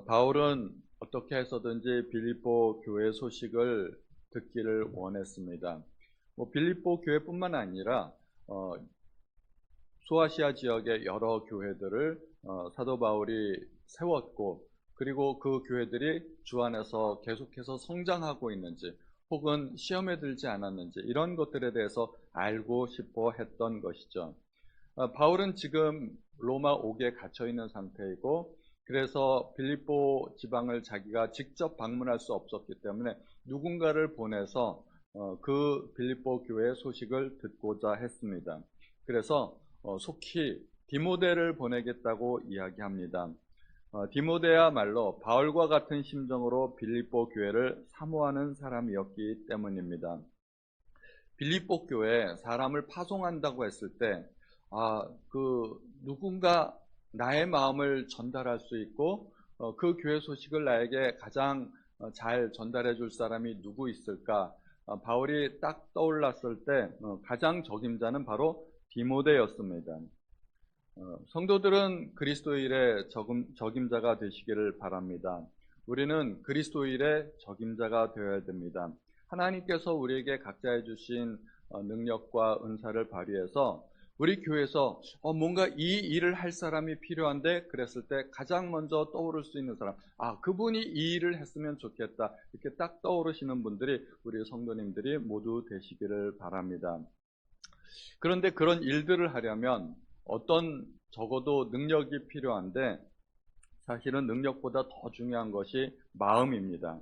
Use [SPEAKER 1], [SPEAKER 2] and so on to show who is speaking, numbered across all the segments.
[SPEAKER 1] 바울은 어떻게 해서든지 빌립보 교회 소식을 듣기를 원했습니다. 빌립보 교회뿐만 아니라 어, 소아시아 지역의 여러 교회들을 사도 바울이 세웠고, 그리고 그 교회들이 주 안에서 계속해서 성장하고 있는지 혹은 시험에 들지 않았는지 이런 것들에 대해서 알고 싶어 했던 것이죠. 바울은 지금 로마 옥에 갇혀 있는 상태이고, 그래서 빌립보 지방을 자기가 직접 방문할 수 없었기 때문에 누군가를 보내서 그 빌립보 교회 소식을 듣고자 했습니다. 그래서 속히 디모데를 보내겠다고 이야기합니다. 디모데야말로 바울과 같은 심정으로 빌립보 교회를 사모하는 사람이었기 때문입니다. 빌립보 교회에 사람을 파송한다고 했을 때, 누군가 나의 마음을 전달할 수 있고, 그 교회 소식을 나에게 가장 잘 전달해 줄 사람이 누구 있을까? 바울이 딱 떠올랐을 때, 가장 적임자는 바로 디모데였습니다. 성도들은 그리스도일의 적임자가 되시기를 바랍니다. 우리는 그리스도일의 적임자가 되어야 됩니다. 하나님께서 우리에게 각자에 주신 능력과 은사를 발휘해서 우리 교회에서 뭔가 이 일을 할 사람이 필요한데, 그랬을 때 가장 먼저 떠오를 수 있는 사람, 그분이 이 일을 했으면 좋겠다, 이렇게 딱 떠오르시는 분들이 우리 성도님들이 모두 되시기를 바랍니다. 그런데 그런 일들을 하려면 적어도 능력이 필요한데, 사실은 능력보다 더 중요한 것이 마음입니다.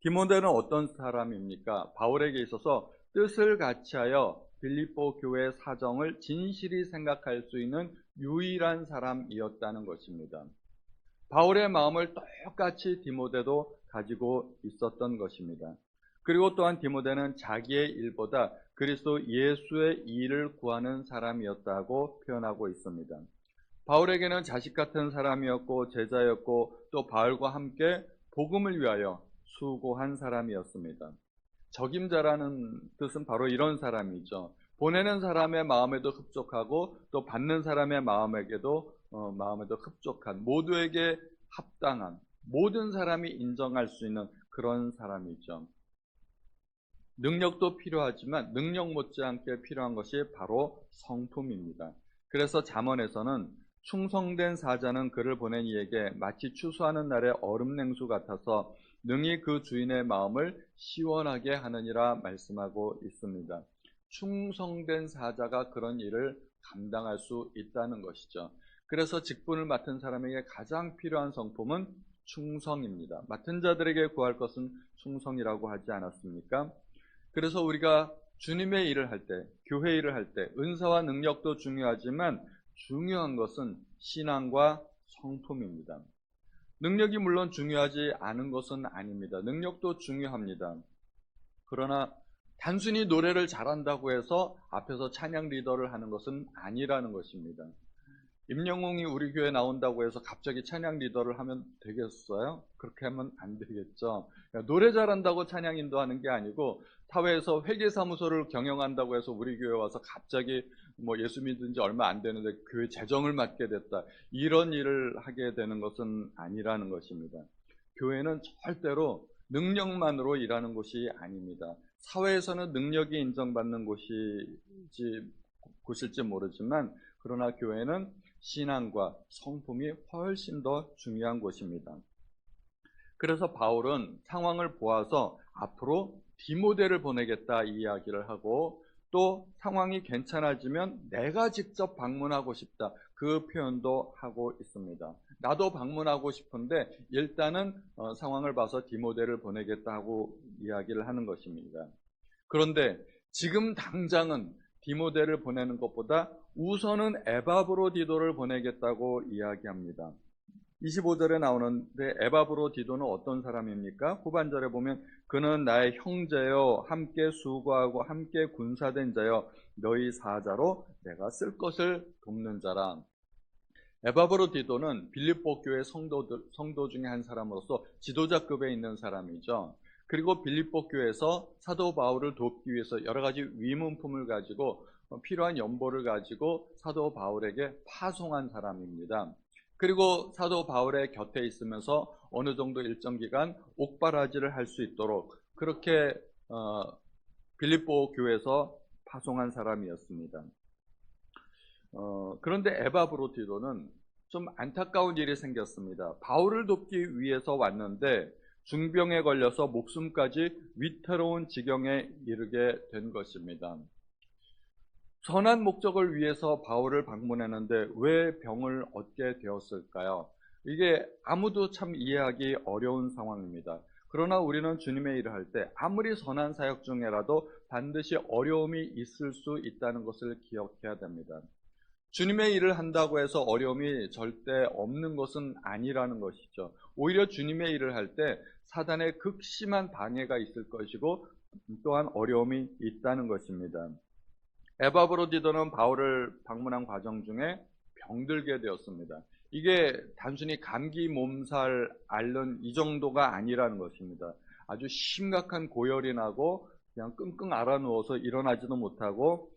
[SPEAKER 1] 디모데는 어떤 사람입니까? 바울에게 있어서 뜻을 같이하여 빌립보 교회 사정을 진실히 생각할 수 있는 유일한 사람이었다는 것입니다. 바울의 마음을 똑같이 디모데도 가지고 있었던 것입니다. 그리고 또한 디모데는 자기의 일보다 그리스도 예수의 일을 구하는 사람이었다고 표현하고 있습니다. 바울에게는 자식 같은 사람이었고 제자였고, 또 바울과 함께 복음을 위하여 수고한 사람이었습니다. 적임자라는 뜻은 바로 이런 사람이죠. 보내는 사람의 마음에도 흡족하고, 또 받는 사람의 마음에도 흡족한, 모두에게 합당한, 모든 사람이 인정할 수 있는 그런 사람이죠. 능력도 필요하지만 능력 못지않게 필요한 것이 바로 성품입니다. 그래서 잠언에서는 충성된 사자는 그를 보낸 이에게 마치 추수하는 날의 얼음 냉수 같아서 능히 그 주인의 마음을 시원하게 하느니라 말씀하고 있습니다. 충성된 사자가 그런 일을 감당할 수 있다는 것이죠. 그래서 직분을 맡은 사람에게 가장 필요한 성품은 충성입니다. 맡은 자들에게 구할 것은 충성이라고 하지 않았습니까? 그래서 우리가 주님의 일을 할 때, 교회 일을 할 때 은사와 능력도 중요하지만 중요한 것은 신앙과 성품입니다. 능력이 물론 중요하지 않은 것은 아닙니다. 능력도 중요합니다. 그러나 단순히 노래를 잘한다고 해서 앞에서 찬양 리더를 하는 것은 아니라는 것입니다. 임영웅이 우리 교회 나온다고 해서 갑자기 찬양 리더를 하면 되겠어요? 그렇게 하면 안 되겠죠. 노래 잘한다고 찬양 인도하는 게 아니고, 사회에서 회계사무소를 경영한다고 해서 우리 교회 와서 갑자기 예수 믿은 지 얼마 안 되는데 교회 재정을 맡게 됐다, 이런 일을 하게 되는 것은 아니라는 것입니다. 교회는 절대로 능력만으로 일하는 곳이 아닙니다. 사회에서는 능력이 인정받는 곳일지 모르지만, 그러나 교회는 신앙과 성품이 훨씬 더 중요한 곳입니다. 그래서 바울은 상황을 보아서 앞으로 디모데를 보내겠다 이야기를 하고, 또 상황이 괜찮아지면 내가 직접 방문하고 싶다, 그 표현도 하고 있습니다. 나도 방문하고 싶은데 일단은 상황을 봐서 디모데를 보내겠다 하고 이야기를 하는 것입니다. 그런데 지금 당장은 디모데를 보내는 것보다 우선은 에바브로디도를 보내겠다고 이야기합니다. 25절에 나오는데, 에바브로디도는 어떤 사람입니까? 후반절에 보면 그는 나의 형제여, 함께 수고하고 함께 군사된 자여, 너희 사자로 내가 쓸 것을 돕는 자라. 에바브로디도는 빌립보 교회 성도 중에 한 사람으로서 지도자급에 있는 사람이죠. 그리고 빌립보 교회에서 사도 바울을 돕기 위해서 여러 가지 위문품을 가지고 필요한 연보를 가지고 사도 바울에게 파송한 사람입니다. 그리고 사도 바울의 곁에 있으면서 어느 정도 일정 기간 옥바라지를 할 수 있도록 그렇게 빌립보 교회에서 파송한 사람이었습니다. 그런데 에바브로디도는 좀 안타까운 일이 생겼습니다. 바울을 돕기 위해서 왔는데 중병에 걸려서 목숨까지 위태로운 지경에 이르게 된 것입니다. 선한 목적을 위해서 바울을 방문했는데 왜 병을 얻게 되었을까요? 이게 아무도 참 이해하기 어려운 상황입니다. 그러나 우리는 주님의 일을 할 때 아무리 선한 사역 중에라도 반드시 어려움이 있을 수 있다는 것을 기억해야 됩니다. 주님의 일을 한다고 해서 어려움이 절대 없는 것은 아니라는 것이죠. 오히려 주님의 일을 할 때 사단의 극심한 방해가 있을 것이고 또한 어려움이 있다는 것입니다. 에바브로디도는 바울을 방문한 과정 중에 병들게 되었습니다. 이게 단순히 감기 몸살 앓는 이 정도가 아니라는 것입니다. 아주 심각한 고열이 나고 그냥 끙끙 앓아 누워서 일어나지도 못하고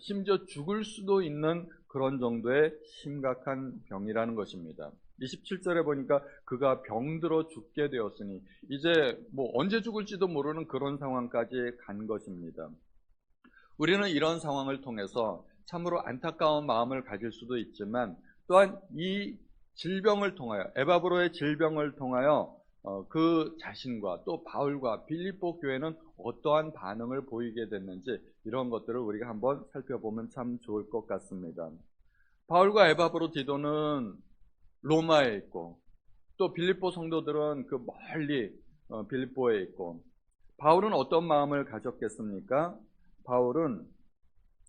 [SPEAKER 1] 심지어 죽을 수도 있는 그런 정도의 심각한 병이라는 것입니다. 27절에 보니까 그가 병들어 죽게 되었으니 이제 뭐 언제 죽을지도 모르는 그런 상황까지 간 것입니다. 우리는 이런 상황을 통해서 참으로 안타까운 마음을 가질 수도 있지만 또한 이 질병을 통하여 에바브로의 질병을 통하여 그 자신과 또 바울과 빌립보 교회는 어떠한 반응을 보이게 됐는지 이런 것들을 우리가 한번 살펴보면 참 좋을 것 같습니다. 바울과 에바브로디도는 로마에 있고 또 빌립보 성도들은 그 멀리 빌립보에 있고 바울은 어떤 마음을 가졌겠습니까? 바울은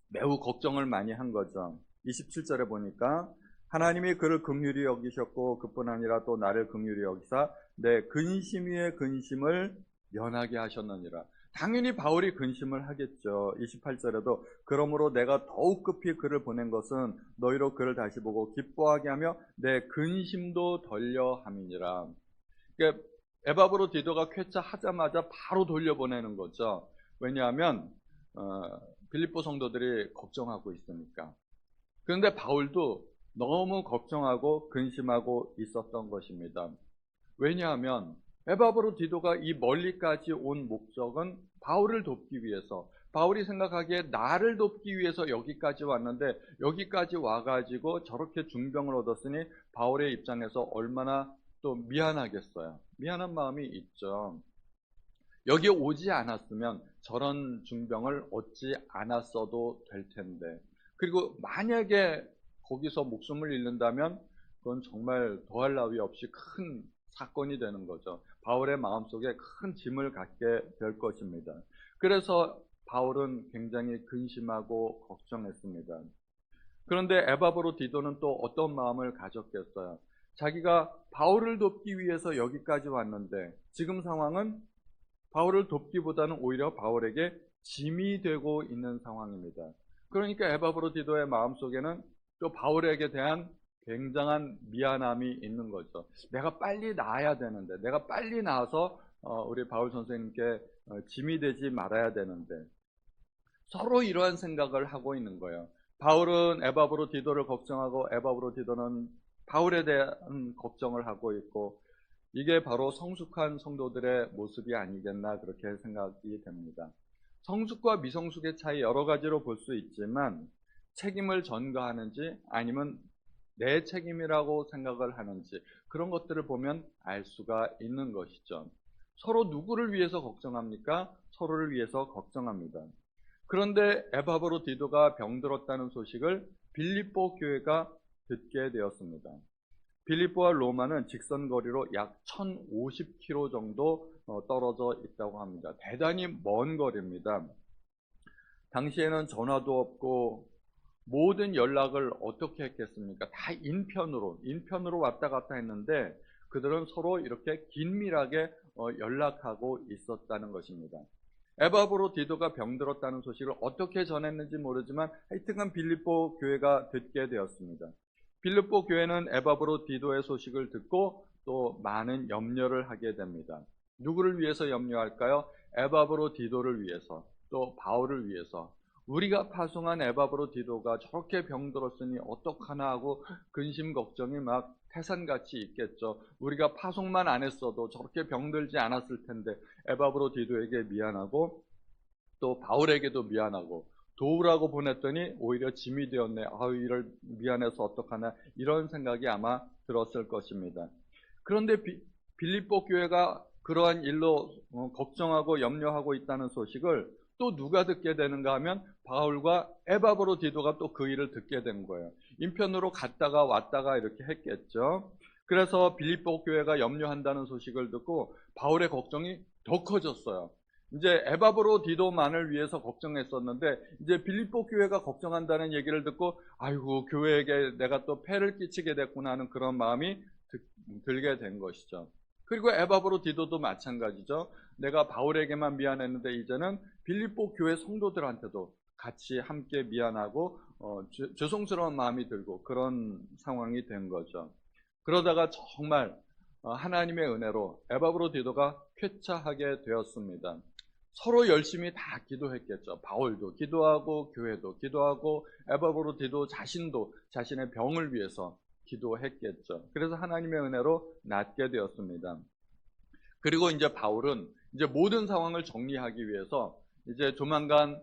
[SPEAKER 1] 매우 걱정을 많이 한 거죠. 27절에 보니까 하나님이 그를 긍휼히 여기셨고 그뿐 아니라 또 나를 긍휼히 여기사 내 근심 위에 근심을 면하게 하셨느니라. 당연히 바울이 근심을 하겠죠. 28절에도 그러므로 내가 더욱 급히 그를 보낸 것은 너희로 그를 다시 보고 기뻐하게 하며 내 근심도 덜려 함이니라. 그러니까 에바브로디도가 쾌차하자마자 바로 돌려보내는 거죠. 왜냐하면 빌립보 성도들이 걱정하고 있으니까. 그런데 바울도 너무 걱정하고 근심하고 있었던 것입니다. 왜냐하면 에바브로디도가 이 멀리까지 온 목적은 바울을 돕기 위해서, 바울이 생각하기에 나를 돕기 위해서 여기까지 왔는데 여기까지 와가지고 저렇게 중병을 얻었으니 바울의 입장에서 얼마나 또 미안하겠어요. 미안한 마음이 있죠. 여기 오지 않았으면 저런 중병을 얻지 않았어도 될 텐데, 그리고 만약에 거기서 목숨을 잃는다면 그건 정말 더할 나위 없이 큰 사건이 되는 거죠. 바울의 마음속에 큰 짐을 갖게 될 것입니다. 그래서 바울은 굉장히 근심하고 걱정했습니다. 그런데 에바브로디도는 또 어떤 마음을 가졌겠어요? 자기가 바울을 돕기 위해서 여기까지 왔는데 지금 상황은 바울을 돕기보다는 오히려 바울에게 짐이 되고 있는 상황입니다. 그러니까 에바브로디도의 마음속에는 또 바울에게 대한 굉장한 미안함이 있는 거죠. 내가 빨리 나아야 되는데, 내가 빨리 나아서 우리 바울 선생님께 짐이 되지 말아야 되는데, 서로 이러한 생각을 하고 있는 거예요. 바울은 에바브로디도를 걱정하고 에바브로디도는 바울에 대한 걱정을 하고 있고, 이게 바로 성숙한 성도들의 모습이 아니겠나 그렇게 생각이 됩니다. 성숙과 미성숙의 차이 여러 가지로 볼 수 있지만 책임을 전가하는지 아니면 내 책임이라고 생각을 하는지 그런 것들을 보면 알 수가 있는 것이죠. 서로 누구를 위해서 걱정합니까? 서로를 위해서 걱정합니다. 그런데 에바브로디도가 병들었다는 소식을 빌립보 교회가 듣게 되었습니다. 빌립보와 로마는 직선거리로 약 1050km 정도 떨어져 있다고 합니다. 대단히 먼 거리입니다. 당시에는 전화도 없고 모든 연락을 어떻게 했겠습니까? 다 인편으로 왔다 갔다 했는데 그들은 서로 이렇게 긴밀하게 연락하고 있었다는 것입니다. 에바브로디도가 병들었다는 소식을 어떻게 전했는지 모르지만 하여튼간 빌립보 교회가 듣게 되었습니다. 빌립보 교회는 에바브로디도의 소식을 듣고 또 많은 염려를 하게 됩니다. 누구를 위해서 염려할까요? 에바브로디도를 위해서, 또 바울을 위해서. 우리가 파송한 에바브로디도가 저렇게 병들었으니 어떡하나 하고 근심 걱정이 막 태산같이 있겠죠. 우리가 파송만 안 했어도 저렇게 병들지 않았을 텐데 에바브로디도에게 미안하고 또 바울에게도 미안하고 도우라고 보냈더니 오히려 짐이 되었네. 아유, 이를 미안해서 어떡하나, 이런 생각이 아마 들었을 것입니다. 그런데 빌립보 교회가 그러한 일로 걱정하고 염려하고 있다는 소식을 또 누가 듣게 되는가 하면 바울과 에바브로디도가 또 그 일을 듣게 된 거예요. 인편으로 갔다가 왔다가 이렇게 했겠죠. 그래서 빌립보 교회가 염려한다는 소식을 듣고 바울의 걱정이 더 커졌어요. 이제 에바브로디도만을 위해서 걱정했었는데 이제 빌립보 교회가 걱정한다는 얘기를 듣고 아이고, 교회에게 내가 또 폐를 끼치게 됐구나 하는 그런 마음이 들게 된 것이죠. 그리고 에바브로디도도 마찬가지죠. 내가 바울에게만 미안했는데 이제는 빌립보 교회 성도들한테도 같이 함께 미안하고 죄송스러운 마음이 들고 그런 상황이 된 거죠. 그러다가 정말 하나님의 은혜로 에바브로디도가 쾌차하게 되었습니다. 서로 열심히 다 기도했겠죠. 바울도 기도하고 교회도 기도하고 에바브로디도 자신도 자신의 병을 위해서 기도했겠죠. 그래서 하나님의 은혜로 낫게 되었습니다. 그리고 이제 바울은 이제 모든 상황을 정리하기 위해서 이제 조만간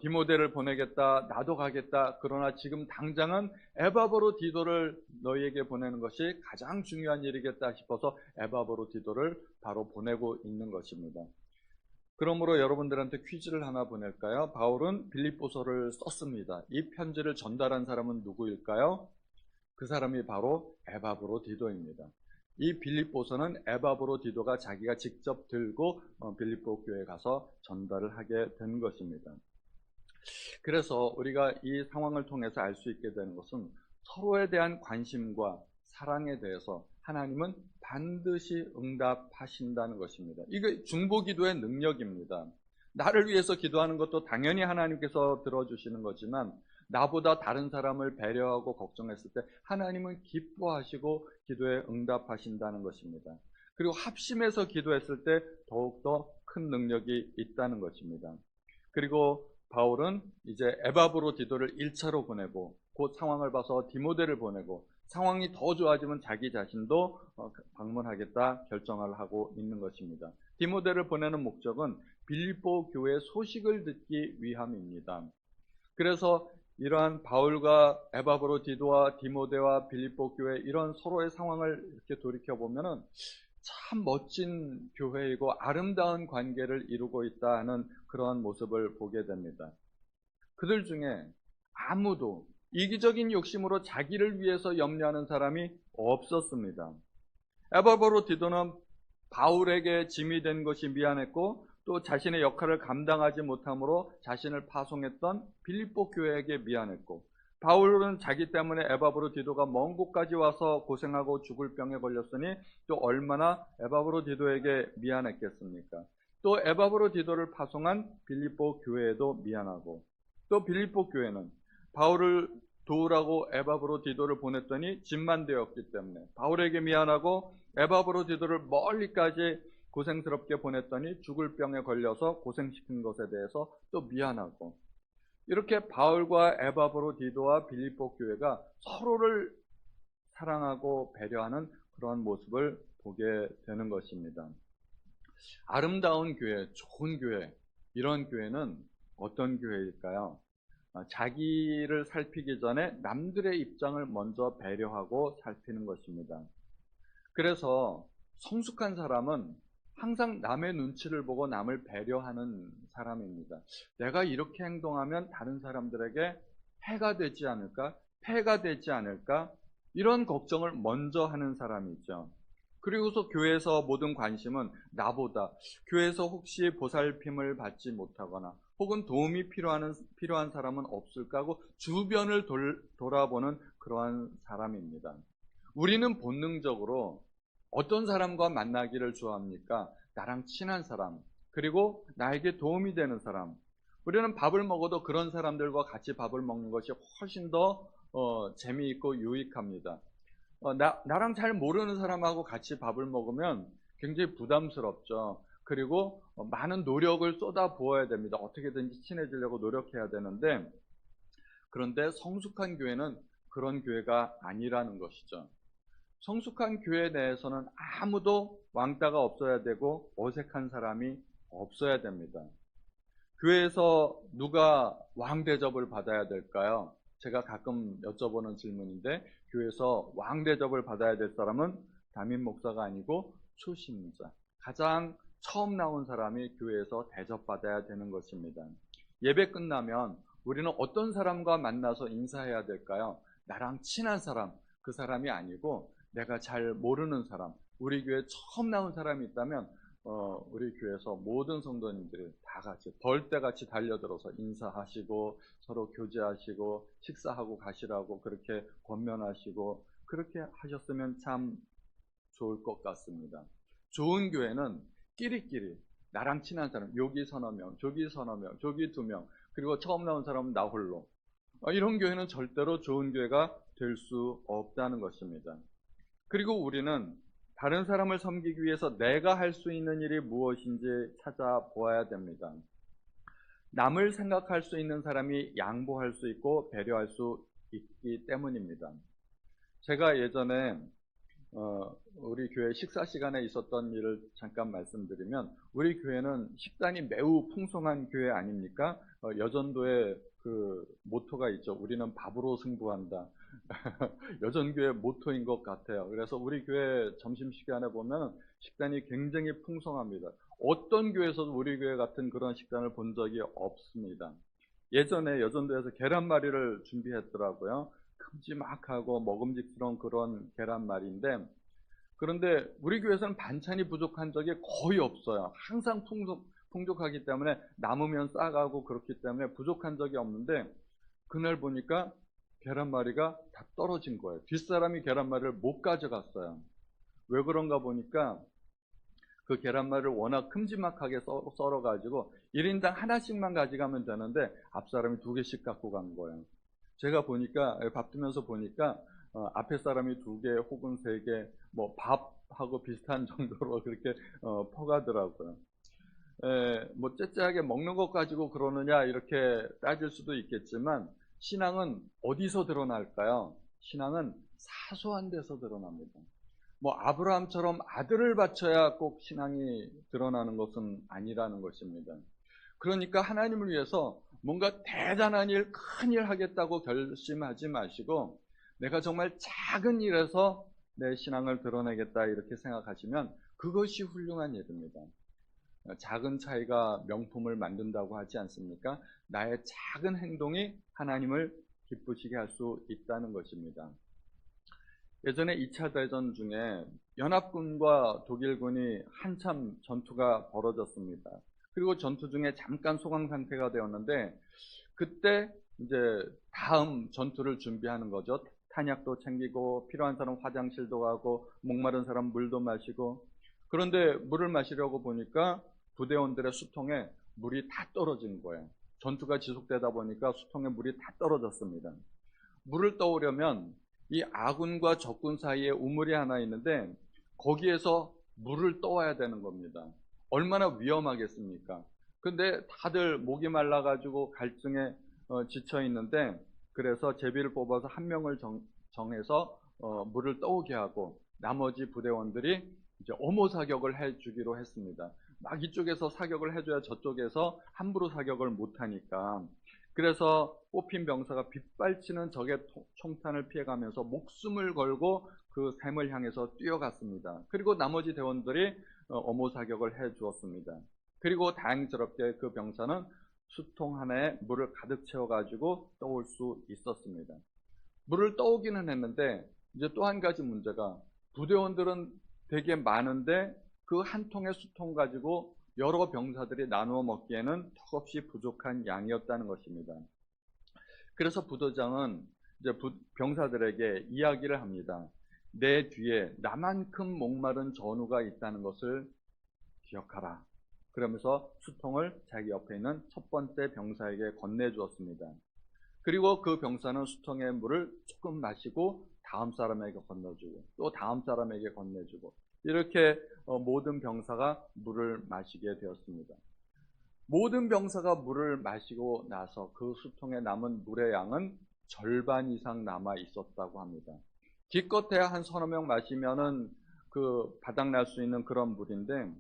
[SPEAKER 1] 디모데를 보내겠다, 나도 가겠다. 그러나 지금 당장은 에바브로디도를 너희에게 보내는 것이 가장 중요한 일이겠다 싶어서 에바브로디도를 바로 보내고 있는 것입니다. 그러므로 여러분들한테 퀴즈를 하나 보낼까요? 바울은 빌립보서를 썼습니다. 이 편지를 전달한 사람은 누구일까요? 그 사람이 바로 에바브로디도입니다. 이 빌립보서는 에바브로디도가 자기가 직접 들고 빌립보 교회에 가서 전달을 하게 된 것입니다. 그래서 우리가 이 상황을 통해서 알 수 있게 되는 것은 서로에 대한 관심과 사랑에 대해서 하나님은 반드시 응답하신다는 것입니다. 이게 중보기도의 능력입니다. 나를 위해서 기도하는 것도 당연히 하나님께서 들어주시는 거지만 나보다 다른 사람을 배려하고 걱정했을 때 하나님은 기뻐하시고 기도에 응답하신다는 것입니다. 그리고 합심해서 기도했을 때 더욱더 큰 능력이 있다는 것입니다. 그리고 바울은 이제 에바브로디도를 1차로 보내고 그 상황을 봐서 디모데를 보내고 상황이 더 좋아지면 자기 자신도 방문하겠다 결정을 하고 있는 것입니다. 디모데를 보내는 목적은 빌립보 교회의 소식을 듣기 위함입니다. 그래서 이러한 바울과 에바브로디도와 디모데와 빌립보 교회 이런 서로의 상황을 이렇게 돌이켜보면은 참 멋진 교회이고 아름다운 관계를 이루고 있다 하는 그러한 모습을 보게 됩니다. 그들 중에 아무도 이기적인 욕심으로 자기를 위해서 염려하는 사람이 없었습니다. 에바브로디도는 바울에게 짐이 된 것이 미안했고 또 자신의 역할을 감당하지 못함으로 자신을 파송했던 빌립보 교회에게 미안했고 바울은 자기 때문에 에바브로디도가 먼 곳까지 와서 고생하고 죽을 병에 걸렸으니 또 얼마나 에바브로디도에게 미안했겠습니까? 또 에바브로디도를 파송한 빌립보 교회에도 미안하고 또 빌립보 교회는 바울을 도우라고 에바브로디도를 보냈더니 짐만 되었기 때문에 바울에게 미안하고 에바브로디도를 멀리까지 고생스럽게 보냈더니 죽을 병에 걸려서 고생시킨 것에 대해서 또 미안하고 이렇게 바울과 에바브로디도와 빌립보 교회가 서로를 사랑하고 배려하는 그런 모습을 보게 되는 것입니다. 아름다운 교회, 좋은 교회, 이런 교회는 어떤 교회일까요? 자기를 살피기 전에 남들의 입장을 먼저 배려하고 살피는 것입니다. 그래서 성숙한 사람은 항상 남의 눈치를 보고 남을 배려하는 사람입니다. 내가 이렇게 행동하면 다른 사람들에게 해가 되지 않을까? 폐가 되지 않을까? 이런 걱정을 먼저 하는 사람이죠. 그리고서 교회에서 모든 관심은 나보다 교회에서 혹시 보살핌을 받지 못하거나 혹은 도움이 필요한 사람은 없을까 하고 주변을 돌아보는 그러한 사람입니다. 우리는 본능적으로 어떤 사람과 만나기를 좋아합니까? 나랑 친한 사람, 그리고 나에게 도움이 되는 사람. 우리는 밥을 먹어도 그런 사람들과 같이 밥을 먹는 것이 훨씬 더 재미있고 유익합니다. 나랑 잘 모르는 사람하고 같이 밥을 먹으면 굉장히 부담스럽죠. 그리고 많은 노력을 쏟아 부어야 됩니다. 어떻게든지 친해지려고 노력해야 되는데, 그런데 성숙한 교회는 그런 교회가 아니라는 것이죠. 성숙한 교회 내에서는 아무도 왕따가 없어야 되고 어색한 사람이 없어야 됩니다. 교회에서 누가 왕 대접을 받아야 될까요? 제가 가끔 여쭤보는 질문인데, 교회에서 왕 대접을 받아야 될 사람은 담임 목사가 아니고 초신자, 가장 처음 나온 사람이 교회에서 대접받아야 되는 것입니다. 예배 끝나면 우리는 어떤 사람과 만나서 인사해야 될까요? 나랑 친한 사람, 그 사람이 아니고 내가 잘 모르는 사람, 우리 교회 처음 나온 사람이 있다면 우리 교회에서 모든 성도님들이 다 같이 벌떼같이 달려들어서 인사하시고 서로 교제하시고 식사하고 가시라고 그렇게 권면하시고, 그렇게 하셨으면 참 좋을 것 같습니다. 좋은 교회는 끼리끼리 나랑 친한 사람, 여기 서너 명, 저기 서너 명, 저기 두 명, 그리고 처음 나온 사람은 나 홀로, 이런 교회는 절대로 좋은 교회가 될 수 없다는 것입니다. 그리고 우리는 다른 사람을 섬기기 위해서 내가 할 수 있는 일이 무엇인지 찾아보아야 됩니다. 남을 생각할 수 있는 사람이 양보할 수 있고 배려할 수 있기 때문입니다. 제가 예전에 우리 교회 식사 시간에 있었던 일을 잠깐 말씀드리면, 우리 교회는 식단이 매우 풍성한 교회 아닙니까? 여전도에 그 모토가 있죠. 우리는 밥으로 승부한다. 여전교회 모토인 것 같아요. 그래서 우리 교회 점심시간에 보면 식단이 굉장히 풍성합니다. 어떤 교회에서도 우리 교회 같은 그런 식단을 본 적이 없습니다. 예전에 여전도에서 계란말이를 준비했더라고요. 큼지막하고 먹음직스러운 그런 계란말이인데, 그런데 우리 교회에서는 반찬이 부족한 적이 거의 없어요. 항상 풍족하기 때문에 남으면 싸가고 그렇기 때문에 부족한 적이 없는데, 그날 보니까 계란말이가 다 떨어진 거예요. 뒷사람이 계란말이를 못 가져갔어요. 왜 그런가 보니까 그 계란말이를 워낙 큼지막하게 썰어가지고 1인당 하나씩만 가져가면 되는데 앞사람이 2개씩 갖고 간 거예요. 제가 보니까, 밥 드면서 보니까 앞에 사람이 2개 혹은 3개, 뭐 밥하고 비슷한 정도로 그렇게 퍼가더라고요. 뭐 째째하게 먹는 것 가지고 그러느냐 이렇게 따질 수도 있겠지만, 신앙은 어디서 드러날까요? 신앙은 사소한 데서 드러납니다. 뭐 아브라함처럼 아들을 바쳐야 꼭 신앙이 드러나는 것은 아니라는 것입니다. 그러니까 하나님을 위해서 뭔가 대단한 일, 큰 일 하겠다고 결심하지 마시고, 내가 정말 작은 일에서 내 신앙을 드러내겠다 이렇게 생각하시면 그것이 훌륭한 일입니다. 작은 차이가 명품을 만든다고 하지 않습니까? 나의 작은 행동이 하나님을 기쁘시게 할 수 있다는 것입니다. 예전에 2차 대전 중에 연합군과 독일군이 한참 전투가 벌어졌습니다. 그리고 전투 중에 잠깐 소강 상태가 되었는데, 그때 이제 다음 전투를 준비하는 거죠. 탄약도 챙기고 필요한 사람 화장실도 가고 목마른 사람 물도 마시고. 그런데 물을 마시려고 보니까 부대원들의 수통에 물이 다 떨어진 거예요. 전투가 지속되다 보니까 수통에 물이 다 떨어졌습니다. 물을 떠오려면 이 아군과 적군 사이에 우물이 하나 있는데 거기에서 물을 떠와야 되는 겁니다. 얼마나 위험하겠습니까? 근데 다들 목이 말라가지고 갈증에 지쳐 있는데, 그래서 제비를 뽑아서 한 명을 정해서 물을 떠오게 하고 나머지 부대원들이 이제 엄호 사격을 해주기로 했습니다. 막 이쪽에서 사격을 해줘야 저쪽에서 함부로 사격을 못하니까. 그래서 뽑힌 병사가 빗발치는 적의 총탄을 피해가면서 목숨을 걸고 그 샘을 향해서 뛰어갔습니다. 그리고 나머지 대원들이 엄호 사격을 해주었습니다. 그리고 다행스럽게 그 병사는 수통 하나에 물을 가득 채워가지고 떠올 수 있었습니다. 물을 떠오기는 했는데 이제 또 한 가지 문제가, 부대원들은 되게 많은데 그 한 통의 수통 가지고 여러 병사들이 나누어 먹기에는 턱없이 부족한 양이었다는 것입니다. 그래서 부대장은 이제 병사들에게 이야기를 합니다. 내 뒤에 나만큼 목마른 전우가 있다는 것을 기억하라. 그러면서 수통을 자기 옆에 있는 첫 번째 병사에게 건네주었습니다. 그리고 그 병사는 수통의 물을 조금 마시고 다음 사람에게 건네주고 또 다음 사람에게 건네주고, 이렇게 모든 병사가 물을 마시게 되었습니다. 모든 병사가 물을 마시고 나서 그 수통에 남은 물의 양은 절반 이상 남아 있었다고 합니다. 기껏해야 한 서너 명 마시면은 바닥날 수 있는 그런 물인데,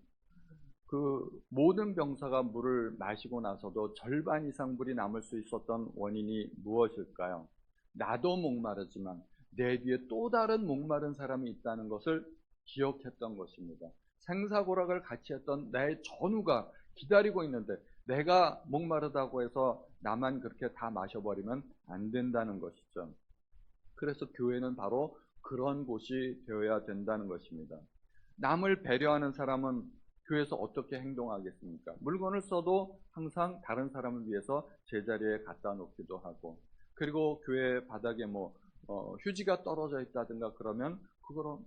[SPEAKER 1] 모든 병사가 물을 마시고 나서도 절반 이상 물이 남을 수 있었던 원인이 무엇일까요? 나도 목마르지만 내 뒤에 또 다른 목마른 사람이 있다는 것을 기억했던 것입니다. 생사고락을 같이 했던 나의 전우가 기다리고 있는데, 내가 목마르다고 해서 나만 그렇게 다 마셔버리면 안 된다는 것이죠. 그래서 교회는 바로 그런 곳이 되어야 된다는 것입니다. 남을 배려하는 사람은 교회에서 어떻게 행동하겠습니까? 물건을 써도 항상 다른 사람을 위해서 제자리에 갖다 놓기도 하고, 그리고 교회 바닥에 휴지가 떨어져 있다든가 그러면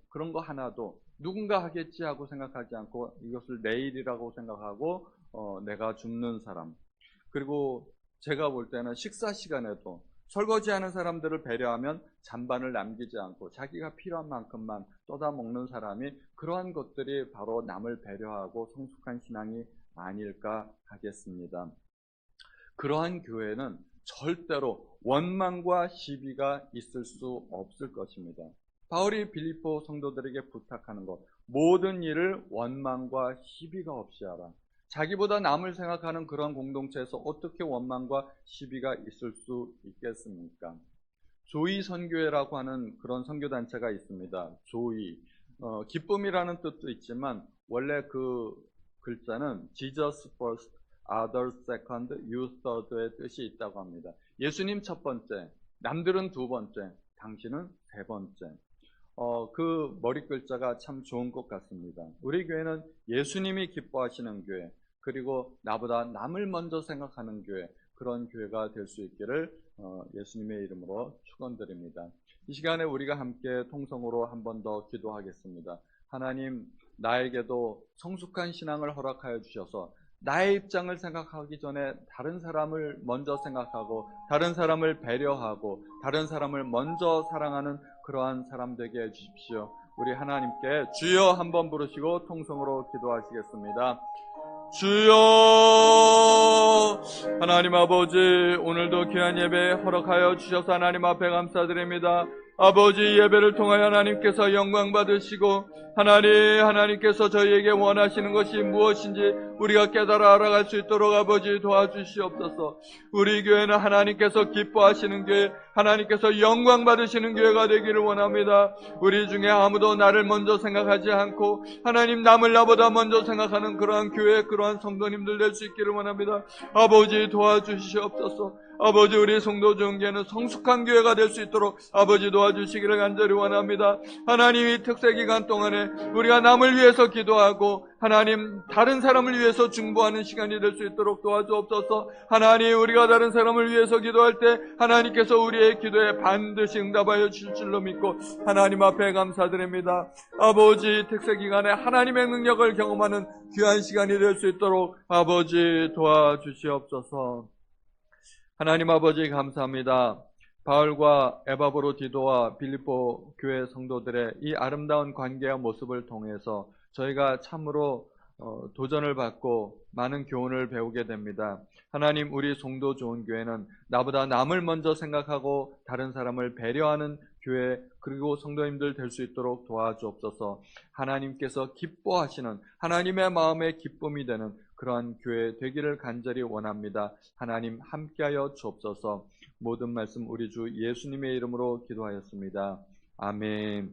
[SPEAKER 1] 그런 거 하나도 누군가 하겠지 하고 생각하지 않고 이것을 내 일이라고 생각하고 내가 줍는 사람. 그리고 제가 볼 때는 식사 시간에도 설거지하는 사람들을 배려하면 잔반을 남기지 않고 자기가 필요한 만큼만 떠다 먹는 사람이, 그러한 것들이 바로 남을 배려하고 성숙한 신앙이 아닐까 하겠습니다. 그러한 교회는 절대로 원망과 시비가 있을 수 없을 것입니다. 바울이 빌립보 성도들에게 부탁하는 것, 모든 일을 원망과 시비가 없이 하라. 자기보다 남을 생각하는 그런 공동체에서 어떻게 원망과 시비가 있을 수 있겠습니까? 조이 선교회라고 하는 그런 선교단체가 있습니다. 조이, 기쁨이라는 뜻도 있지만 원래 그 글자는 Jesus first, others second, you third의 뜻이 있다고 합니다. 예수님 첫 번째, 남들은 두 번째, 당신은 세 번째. 그 머리 글자가 참 좋은 것 같습니다. 우리 교회는 예수님이 기뻐하시는 교회, 그리고 나보다 남을 먼저 생각하는 교회, 그런 교회가 될 수 있기를 예수님의 이름으로 축원드립니다. 이 시간에 우리가 함께 통성으로 한 번 더 기도하겠습니다. 하나님, 나에게도 성숙한 신앙을 허락하여 주셔서 나의 입장을 생각하기 전에 다른 사람을 먼저 생각하고 다른 사람을 배려하고 다른 사람을 먼저 사랑하는 그러한 사람 되게 해주십시오. 우리 하나님께 주여 한번 부르시고 통성으로 기도하시겠습니다. 주여, 하나님 아버지, 오늘도 귀한 예배 허락하여 주셔서 하나님 앞에 감사드립니다. 아버지, 예배를 통하여 하나님께서 영광 받으시고 하나님께서 저희에게 원하시는 것이 무엇인지 우리가 깨달아 알아갈 수 있도록 아버지 도와주시옵소서. 우리 교회는 하나님께서 기뻐하시는 교회, 하나님께서 영광 받으시는 교회가 되기를 원합니다. 우리 중에 아무도 나를 먼저 생각하지 않고 하나님, 남을 나보다 먼저 생각하는 그러한 교회, 그러한 성도님들 될 수 있기를 원합니다. 아버지 도와주시옵소서. 아버지, 우리 성도 중에는 성숙한 교회가 될 수 있도록 아버지 도와주시기를 간절히 원합니다. 하나님, 이 특세 기간 동안에 우리가 남을 위해서 기도하고 하나님, 다른 사람을 위해서 중보하는 시간이 될 수 있도록 도와주옵소서. 하나님, 우리가 다른 사람을 위해서 기도할 때 하나님께서 우리의 기도에 반드시 응답하여 주실 줄로 믿고 하나님 앞에 감사드립니다. 아버지, 특세 기간에 하나님의 능력을 경험하는 귀한 시간이 될 수 있도록 아버지 도와주시옵소서. 하나님 아버지 감사합니다. 바울과 에바브로디도와 빌립보 교회 성도들의 이 아름다운 관계와 모습을 통해서 저희가 참으로 도전을 받고 많은 교훈을 배우게 됩니다. 하나님, 우리 송도 좋은 교회는 나보다 남을 먼저 생각하고 다른 사람을 배려하는 교회, 그리고 성도님들 될 수 있도록 도와주옵소서. 하나님께서 기뻐하시는 하나님의 마음의 기쁨이 되는 그러한 교회 되기를 간절히 원합니다. 하나님 함께하여 주옵소서. 모든 말씀 우리 주 예수님의 이름으로 기도하였습니다. 아멘.